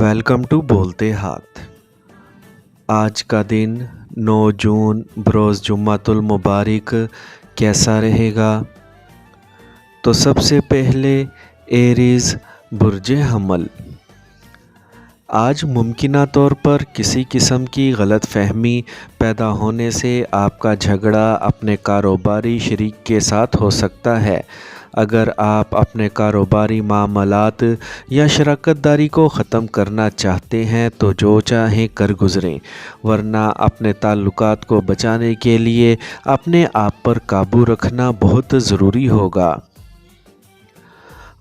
Welcome to बोलते हाथ। आज का दिन 9 जून बरोज़ जुम्मतुल मुबारक कैसा रहेगा? तो सबसे पहले एरीज़ बुर्ज हमल। आज मुमकिना तौर पर किसी किस्म की गलत फहमी पैदा होने से आपका झगड़ा अपने कारोबारी शरीक के साथ हो सकता है। अगर आप अपने कारोबारी मामलात या शराकत दारी को ख़त्म करना चाहते हैं तो जो चाहें कर गुज़रें, वरना अपने ताल्लुकात को बचाने के लिए अपने आप पर काबू रखना बहुत ज़रूरी होगा।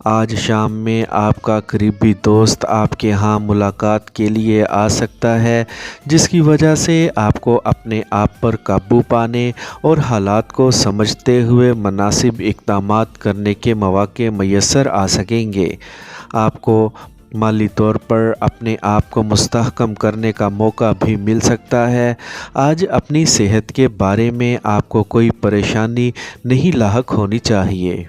आज शाम में आपका करीबी दोस्त आपके यहाँ मुलाकात के लिए आ सकता है, जिसकी वजह से आपको अपने आप पर काबू पाने और हालात को समझते हुए मुनासिब इक़दामात करने के मौक़े मैसर आ सकेंगे। आपको माली तौर पर अपने आप को मुस्तहकम करने का मौका भी मिल सकता है। आज अपनी सेहत के बारे में आपको कोई परेशानी नहीं लाहक होनी चाहिए।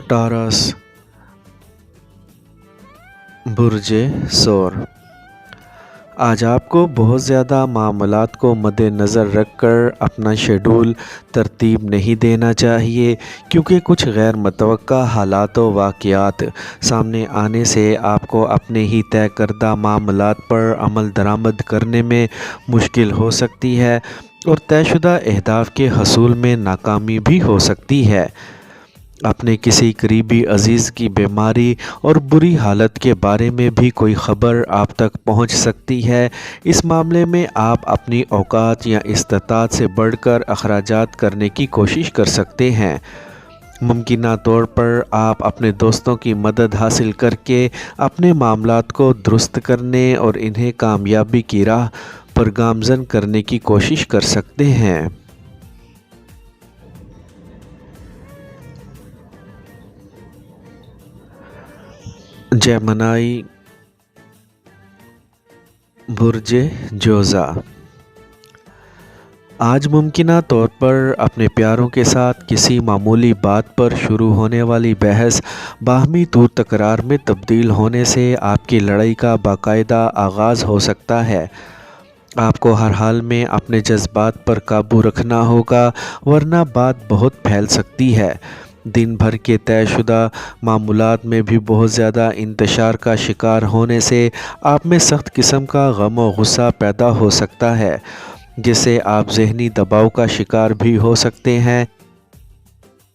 टॉरस बुर्ज सौर। आज आपको बहुत ज़्यादा मामलात को मद्देनज़र रखकर अपना शेड्यूल तरतीब नहीं देना चाहिए, क्योंकि कुछ गैर मुतवक्का हालात व वाक़यात सामने आने से आपको अपने ही तय करदा मामलात पर अमल दरामद करने में मुश्किल हो सकती है और तयशुदा अहदाफ़ के हसूल में नाकामी भी हो सकती है। अपने किसी करीबी अज़ीज़ की बीमारी और बुरी हालत के बारे में भी कोई ख़बर आप तक पहुंच सकती है। इस मामले में आप अपनी औकात या इस्तात से बढ़कर अखराजात करने की कोशिश कर सकते हैं। मुमकिना तौर पर आप अपने दोस्तों की मदद हासिल करके अपने मामलात को दुरुस्त करने और इन्हें कामयाबी की राह पर गामज़न करने की कोशिश कर सकते हैं। जेमिनी बुर्ज जोज़ा। आज मुमकिना तौर पर अपने प्यारों के साथ किसी मामूली बात पर शुरू होने वाली बहस बाहमी तूर तकरार में तब्दील होने से आपकी लड़ाई का बाकायदा आगाज़ हो सकता है। आपको हर हाल में अपने जज्बात पर काबू रखना होगा, वरना बात बहुत फैल सकती है। दिन भर के तयशुदा मामूलात में भी बहुत ज़्यादा इंतशार का शिकार होने से आप में सख्त किस्म का गम और गुस्सा पैदा हो सकता है, जिससे आप ज़हनी दबाव का शिकार भी हो सकते हैं।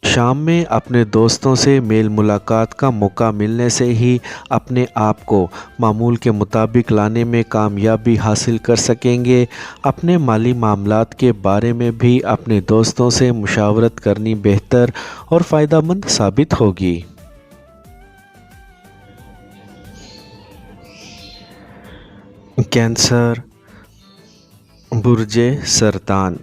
शाम में अपने दोस्तों से मेल मुलाकात का मौका मिलने से ही अपने आप को मामूल के मुताबिक लाने में कामयाबी हासिल कर सकेंगे। अपने माली मामलात के बारे में भी अपने दोस्तों से मुशावरत करनी बेहतर और फ़ायदेमंद साबित होगी। कैंसर बुर्ज सरतान।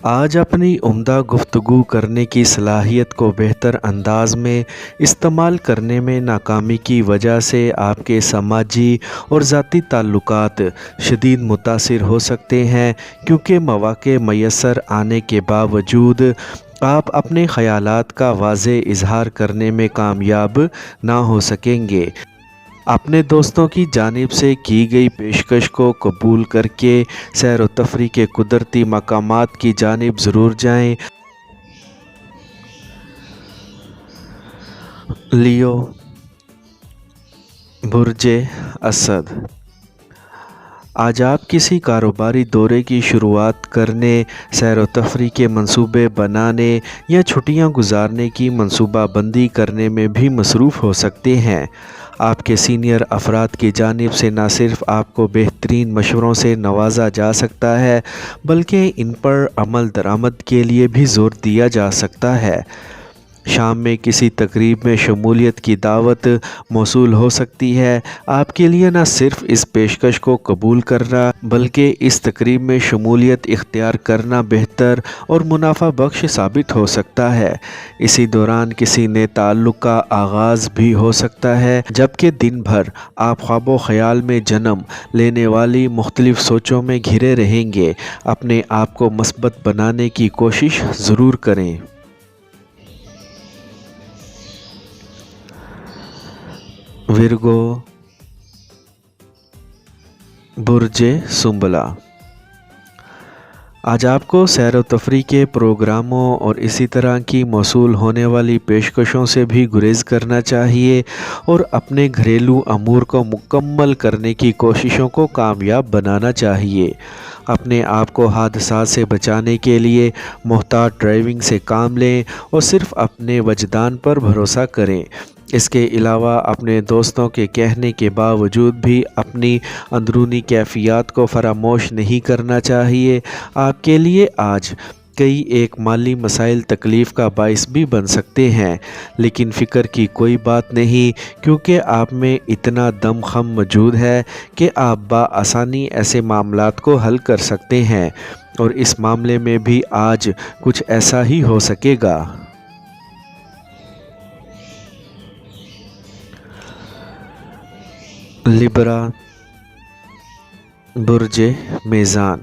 आज अपनी उम्दा गुफ्तगू करने की सलाहियत को बेहतर अंदाज में इस्तेमाल करने में नाकामी की वजह से आपके समाजी और ज़ाती ताल्लुकात शदीद मुतासिर हो सकते हैं, क्योंकि मौक़े मैसर आने के बावजूद आप अपने ख़यालात का वाज़े इजहार करने में कामयाब ना हो सकेंगे। अपने दोस्तों की जानिब से की गई पेशकश को कबूल करके सैर व तफरी के कुदरती मकामात की जानिब ज़रूर जाएं। लियो बुर्ज असद। आज आप किसी कारोबारी दौरे की शुरुआत करने, सैर व तफरी के मंसूबे बनाने या छुट्टियां गुजारने की मंसूबाबंदी करने में भी मसरूफ़ हो सकते हैं। आपके सीनियर अफराद की जानिब से न सिर्फ आपको बेहतरीन मशवरों से नवाजा जा सकता है, बल्कि इन पर अमल दरामद के लिए भी ज़ोर दिया जा सकता है। शाम में किसी तकरीब में शमूलियत की दावत मौसूल हो सकती है। आपके लिए न सिर्फ इस पेशकश को कबूल करना, बल्कि इस तकरीब में शमूलियत इख्तियार करना बेहतर और मुनाफा बख्श साबित हो सकता है। इसी दौरान किसी नए ताल्लुक़ का आगाज़ भी हो सकता है, जबकि दिन भर आप ख्वाबो ख़याल में जन्म लेने वाली मुख्तलिफ़ सोचों में घिरे रहेंगे। अपने आप को मस्बत बनाने की कोशिश ज़रूर करें। विर्गो, बुर्ज सुंबला। आज आपको सैर व तफरी के प्रोग्रामों और इसी तरह की मौसूल होने वाली पेशकशों से भी गुरेज करना चाहिए और अपने घरेलू अमूर को मुकम्मल करने की कोशिशों को कामयाब बनाना चाहिए। अपने आप को हादसात से बचाने के लिए मोहतात ड्राइविंग से काम लें और सिर्फ़ अपने वजदान पर भरोसा करें। इसके अलावा अपने दोस्तों के कहने के बावजूद भी अपनी अंदरूनी कैफियत को फरामोश नहीं करना चाहिए। आपके लिए आज कई एक माली मसाइल तकलीफ़ का बाइस भी बन सकते हैं, लेकिन फ़िक्र की कोई बात नहीं, क्योंकि आप में इतना दम खम मौजूद है कि आप बआसानी ऐसे मामलात को हल कर सकते हैं और इस मामले में भी आज कुछ ऐसा ही हो सकेगा। लिब्रा, बुर्ज मीज़ान।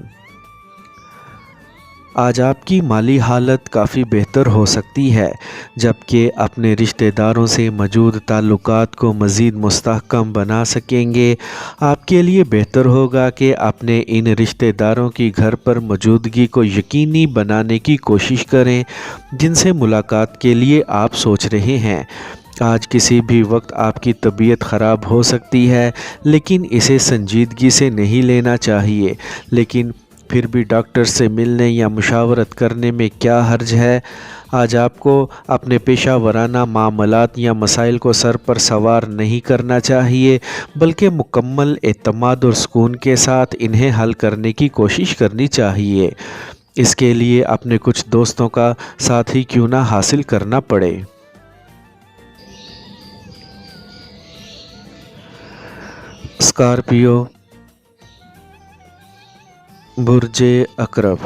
आज आपकी माली हालत काफ़ी बेहतर हो सकती है, जबकि अपने रिश्तेदारों से मौजूद ताल्लुकात को मज़ीद मुस्तहकम बना सकेंगे। आपके लिए बेहतर होगा कि अपने इन रिश्तेदारों की घर पर मौजूदगी को यकीनी बनाने की कोशिश करें जिनसे मुलाकात के लिए आप सोच रहे हैं। आज किसी भी वक्त आपकी तबीयत ख़राब हो सकती है, लेकिन इसे संजीदगी से नहीं लेना चाहिए। लेकिन फिर भी डॉक्टर से मिलने या मुशावरत करने में क्या हर्ज है। आज आपको अपने पेशा वराना मामलात या मसाइल को सर पर सवार नहीं करना चाहिए, बल्कि मुकम्मल एतमाद और सुकून के साथ इन्हें हल करने की कोशिश करनी चाहिए। इसके लिए अपने कुछ दोस्तों का साथ ही क्यों ना हासिल करना पड़े। स्कॉर्पियो, बुर्ज अकरब।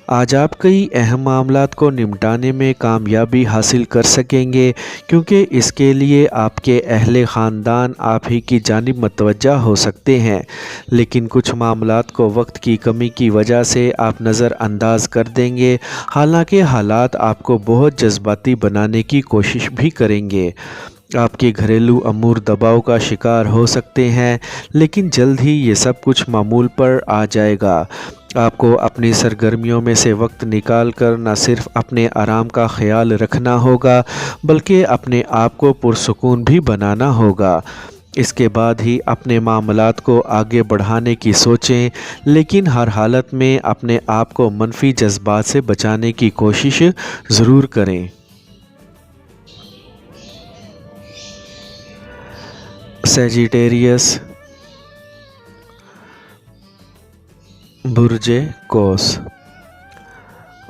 आज आप कई अहम मामलात को निपटाने में कामयाबी हासिल कर सकेंगे, क्योंकि इसके लिए आपके अहले ख़ानदान आप ही की जानिब मतवज्जा हो सकते हैं। लेकिन कुछ मामलात को वक्त की कमी की वजह से आप नज़रअंदाज कर देंगे, हालांकि हालात आपको बहुत जज्बाती बनाने की कोशिश भी करेंगे। आपके घरेलू अमूर दबाव का शिकार हो सकते हैं, लेकिन जल्द ही ये सब कुछ मामूल पर आ जाएगा। आपको अपनी सरगर्मियों में से वक्त निकाल कर न सिर्फ अपने आराम का ख्याल रखना होगा, बल्कि अपने आप को पुरसुकून भी बनाना होगा। इसके बाद ही अपने मामलात को आगे बढ़ाने की सोचें, लेकिन हर हालत में अपने आप को मनफी जज्बात से बचाने की कोशिश ज़रूर करें। सेजिटेरियस, बुर्ज कौस।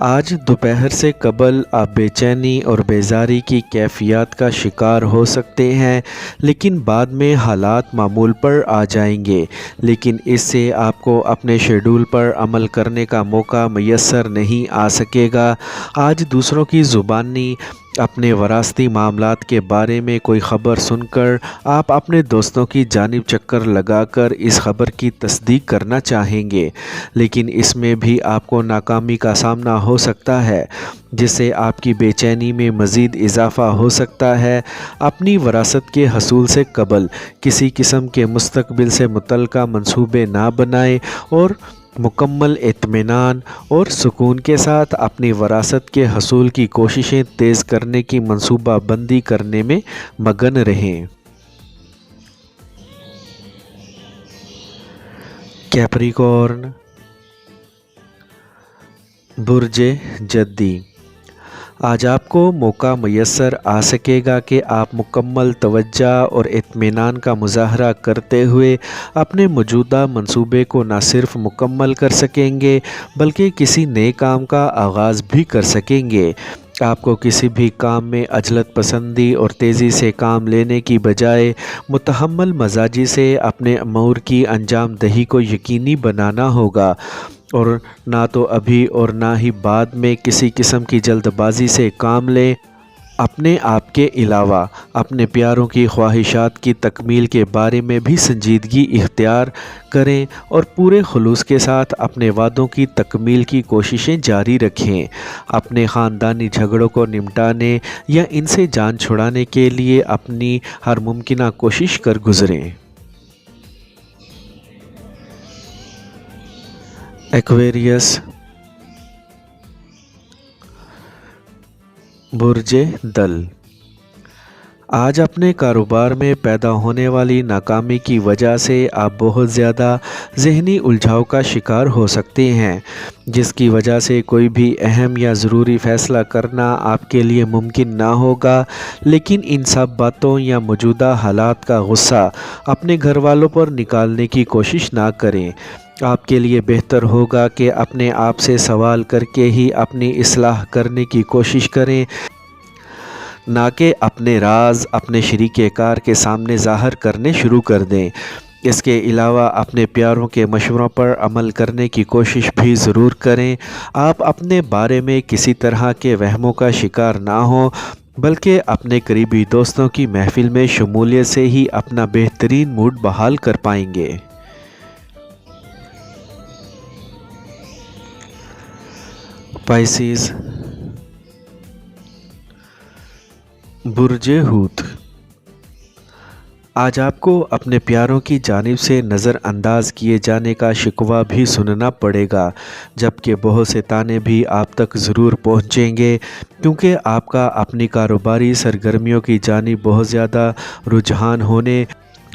आज दोपहर से कबल आप बेचैनी और बेजारी की कैफियत का शिकार हो सकते हैं, लेकिन बाद में हालात मामूल पर आ जाएंगे। लेकिन इससे आपको अपने शेड्यूल पर अमल करने का मौका मैसर नहीं आ सकेगा। आज दूसरों की ज़ुबानी अपने वरासती मामलात के बारे में कोई ख़बर सुनकर आप अपने दोस्तों की जानिब चक्कर लगाकर इस ख़बर की तस्दीक करना चाहेंगे, लेकिन इसमें भी आपको नाकामी का सामना हो सकता है, जिससे आपकी बेचैनी में मज़ीद इजाफ़ा हो सकता है। अपनी वरासत के हसूल से कबल किसी किस्म के मुस्तकबिल से मुतल्लिक़ मंसूबे ना बनाएं और मुकम्मल इत्मीनान और सुकून के साथ अपनी वरासत के हसूल की कोशिशें तेज़ करने की मंसूबा बंदी करने में मगन रहें। कैप्रिकॉर्न, बुर्ज जद्दी। आज आपको मौका मैसर आ सकेगा कि आप मुकम्मल तवज्जो और इत्मीनान का मुज़ाहरा करते हुए अपने मौजूदा मंसूबे को न सिर्फ मुकम्मल कर सकेंगे, बल्कि किसी नए काम का आगाज़ भी कर सकेंगे। आपको किसी भी काम में अजलत पसंदी और तेज़ी से काम लेने की बजाय मुतहम्मल मजाजी से अपने अमूर की अंजाम दही को यकीनी बनाना होगा, और ना तो अभी और ना ही बाद में किसी किस्म की जल्दबाजी से काम लें। اپنے آپ کے علاوہ اپنے پیاروں کی خواہشات کی تکمیل کے بارے میں بھی سنجیدگی اختیار کریں اور پورے خلوص کے ساتھ اپنے وعدوں کی تکمیل کی کوششیں جاری رکھیں۔ اپنے خاندانی جھگڑوں کو نمٹانے یا ان سے جان چھڑانے کے لیے اپنی ہر ممکنہ کوشش کر گزریں۔ ایکویریس، برج دل، آج اپنے کاروبار میں پیدا ہونے والی ناکامی کی وجہ سے آپ بہت زیادہ ذہنی الجھاؤ کا شکار ہو سکتے ہیں، جس کی وجہ سے کوئی بھی اہم یا ضروری فیصلہ کرنا آپ کے لیے ممکن نہ ہوگا۔ لیکن ان سب باتوں یا موجودہ حالات کا غصہ اپنے گھر والوں پر نکالنے کی کوشش نہ کریں۔ آپ کے لیے بہتر ہوگا کہ اپنے آپ سے سوال کر کے ہی اپنی اصلاح کرنے کی کوشش کریں، نہ کہ اپنے راز اپنے شریک کار کے سامنے ظاہر کرنے شروع کر دیں۔ اس کے علاوہ اپنے پیاروں کے مشوروں پر عمل کرنے کی کوشش بھی ضرور کریں۔ آپ اپنے بارے میں کسی طرح کے وہموں کا شکار نہ ہوں، بلکہ اپنے قریبی دوستوں کی محفل میں شمولیت سے ہی اپنا بہترین موڈ بحال کر پائیں گے۔ پائسیز، برج حوت، آج آپ کو اپنے پیاروں کی جانب سے نظر انداز کیے جانے کا شکوہ بھی سننا پڑے گا، جبکہ بہت سے طعنے بھی آپ تک ضرور پہنچیں گے، کیونکہ آپ کا اپنی کاروباری سرگرمیوں کی جانب بہت زیادہ رجحان ہونے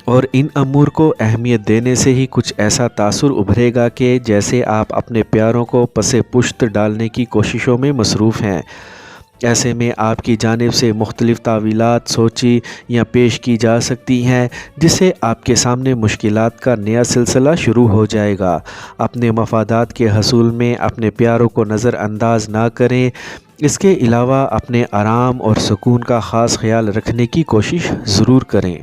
اور ان امور کو اہمیت دینے سے ہی کچھ ایسا تاثر ابھرے گا کہ جیسے آپ اپنے پیاروں کو پس پشت ڈالنے کی کوششوں میں مصروف ہیں۔ ایسے میں آپ کی جانب سے مختلف تعویلات سوچی یا پیش کی جا سکتی ہیں، جس سے آپ کے سامنے مشکلات کا نیا سلسلہ شروع ہو جائے گا۔ اپنے مفادات کے حصول میں اپنے پیاروں کو نظر انداز نہ کریں۔ اس کے علاوہ اپنے آرام اور سکون کا خاص خیال رکھنے کی کوشش ضرور کریں۔